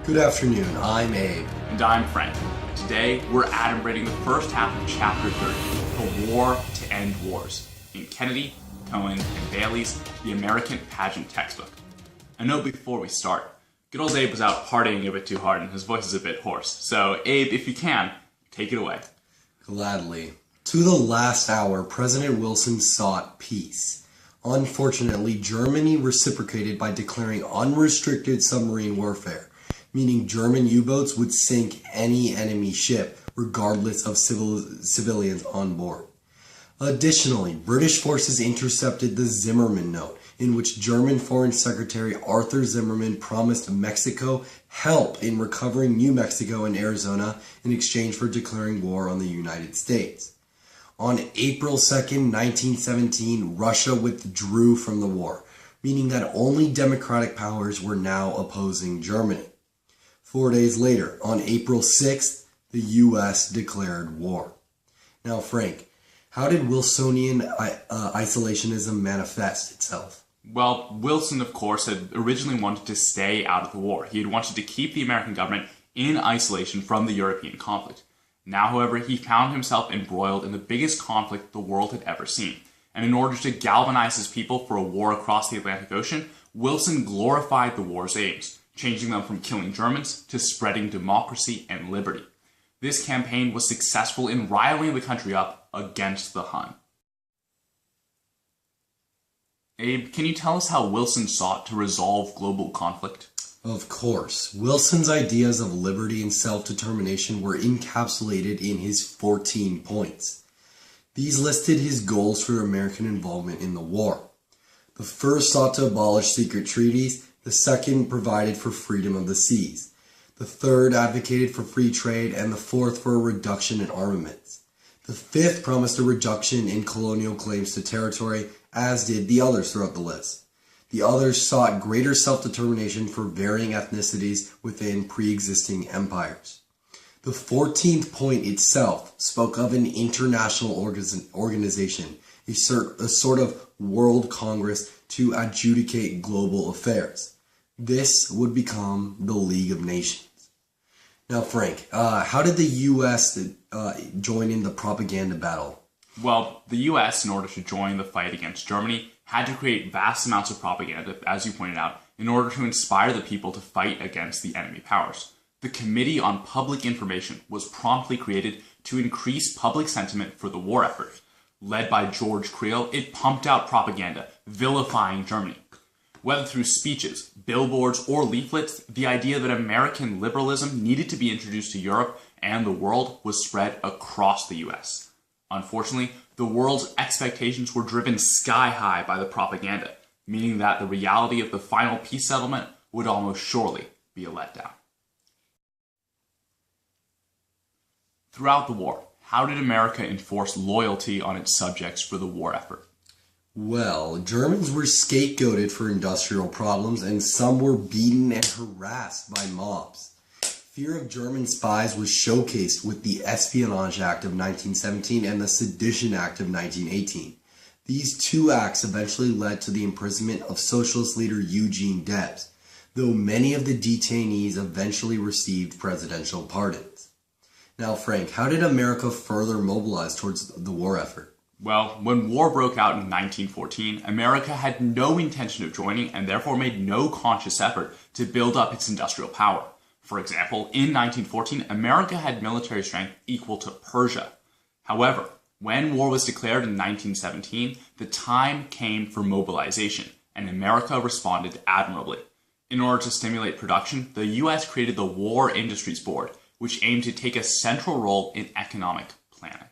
Good afternoon, I'm Abe. And I'm Frank. Today, we're adumbrating the first half of Chapter 30, The War to End Wars, in Kennedy, Cohen, and Bailey's The American Pageant textbook. A note before we start. Good old Abe was out partying a bit too hard and his voice is a bit hoarse. So, Abe, if you can, take it away. Gladly. To the last hour, President Wilson sought peace. Unfortunately, Germany reciprocated by declaring unrestricted submarine warfare, meaning German U-boats would sink any enemy ship, regardless of civilians on board. Additionally, British forces intercepted the Zimmermann Note, in which German Foreign Secretary Arthur Zimmermann promised Mexico help in recovering New Mexico and Arizona in exchange for declaring war on the United States. On April 2nd, 1917, Russia withdrew from the war, meaning that only democratic powers were now opposing Germany. 4 days later, on April 6th, the U.S. declared war. Now, Frank, how did Wilsonian isolationism manifest itself? Well, Wilson, of course, had originally wanted to stay out of the war. He had wanted to keep the American government in isolation from the European conflict. Now, however, he found himself embroiled in the biggest conflict the world had ever seen. And in order to galvanize his people for a war across the Atlantic Ocean, Wilson glorified the war's aims, changing them from killing Germans to spreading democracy and liberty. This campaign was successful in riling the country up against the Hun. Abe, can you tell us how Wilson sought to resolve global conflict? Of course. Wilson's ideas of liberty and self-determination were encapsulated in his 14 points. These listed his goals for American involvement in the war. The first sought to abolish secret treaties. The second provided for freedom of the seas. The third advocated for free trade, and the fourth for a reduction in armaments. The fifth promised a reduction in colonial claims to territory, as did the others throughout the list. The others sought greater self-determination for varying ethnicities within pre-existing empires. The 14th point itself spoke of an international organization, a sort of world congress to adjudicate global affairs. This would become the League of Nations. Now, Frank, how did the U.S. join in the propaganda battle? Well, the U.S., in order to join the fight against Germany, had to create vast amounts of propaganda, as you pointed out, in order to inspire the people to fight against the enemy powers. The Committee on Public Information was promptly created to increase public sentiment for the war effort. Led by George Creel, it pumped out propaganda, vilifying Germany. Whether through speeches, billboards, or leaflets, the idea that American liberalism needed to be introduced to Europe and the world was spread across the US. Unfortunately, the world's expectations were driven sky high by the propaganda, meaning that the reality of the final peace settlement would almost surely be a letdown. Throughout the war, how did America enforce loyalty on its subjects for the war effort? Well, Germans were scapegoated for industrial problems, and some were beaten and harassed by mobs. Fear of German spies was showcased with the Espionage Act of 1917 and the Sedition Act of 1918. These two acts eventually led to the imprisonment of socialist leader Eugene Debs, though many of the detainees eventually received presidential pardons. Now, Frank, how did America further mobilize towards the war effort? Well, when war broke out in 1914, America had no intention of joining and therefore made no conscious effort to build up its industrial power. For example, in 1914, America had military strength equal to Persia. However, when war was declared in 1917, the time came for mobilization, and America responded admirably. In order to stimulate production, the U.S. created the War Industries Board, which aimed to take a central role in economic planning.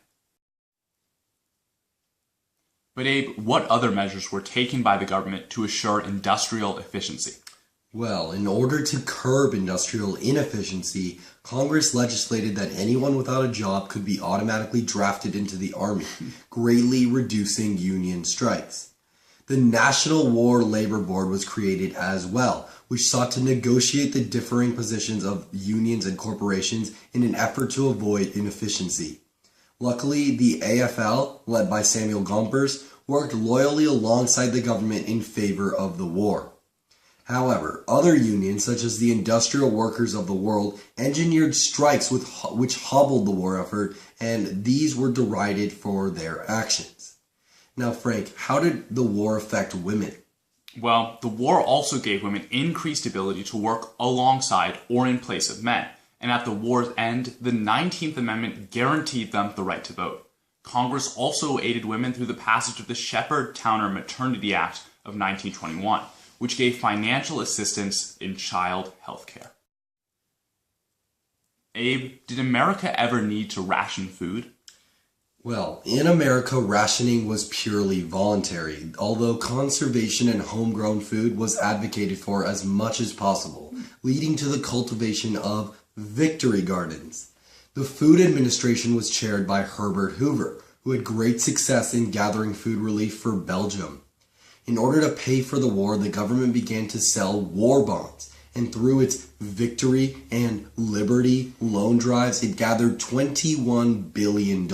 But Abe, what other measures were taken by the government to assure industrial efficiency? Well, in order to curb industrial inefficiency, Congress legislated that anyone without a job could be automatically drafted into the army, greatly reducing union strikes. The National War Labor Board was created as well, which sought to negotiate the differing positions of unions and corporations in an effort to avoid inefficiency. Luckily, the AFL, led by Samuel Gompers, worked loyally alongside the government in favor of the war. However, other unions, such as the Industrial Workers of the World, engineered strikes which hobbled the war effort, and these were derided for their actions. Now, Frank, how did the war affect women? Well, the war also gave women increased ability to work alongside or in place of men, and at the war's end, the 19th Amendment guaranteed them the right to vote. Congress also aided women through the passage of the Shepherd-Towner Maternity Act of 1921, which gave financial assistance in child health care. Abe, did America ever need to ration food? Well, in America, rationing was purely voluntary, although conservation and homegrown food was advocated for as much as possible, leading to the cultivation of victory gardens. The Food Administration was chaired by Herbert Hoover, who had great success in gathering food relief for Belgium. In order to pay for the war, the government began to sell war bonds, and through its Victory and Liberty loan drives, it gathered $21 billion.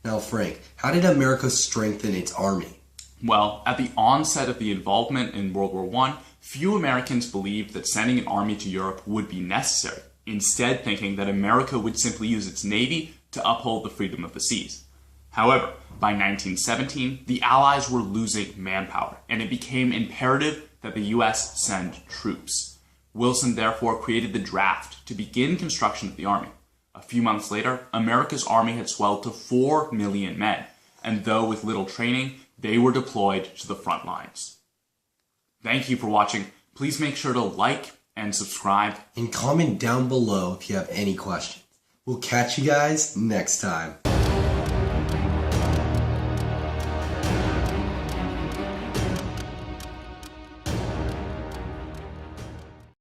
Now, Frank, how did America strengthen its army? Well, at the onset of the involvement in World War I, few Americans believed that sending an army to Europe would be necessary, instead thinking that America would simply use its navy to uphold the freedom of the seas. However, by 1917, the Allies were losing manpower, and it became imperative that the U.S. send troops. Wilson therefore created the draft to begin construction of the army. A few months later, America's army had swelled to 4 million men, and though with little training, they were deployed to the front lines. Thank you for watching. Please make sure to like and subscribe. And comment down below if you have any questions. We'll catch you guys next time.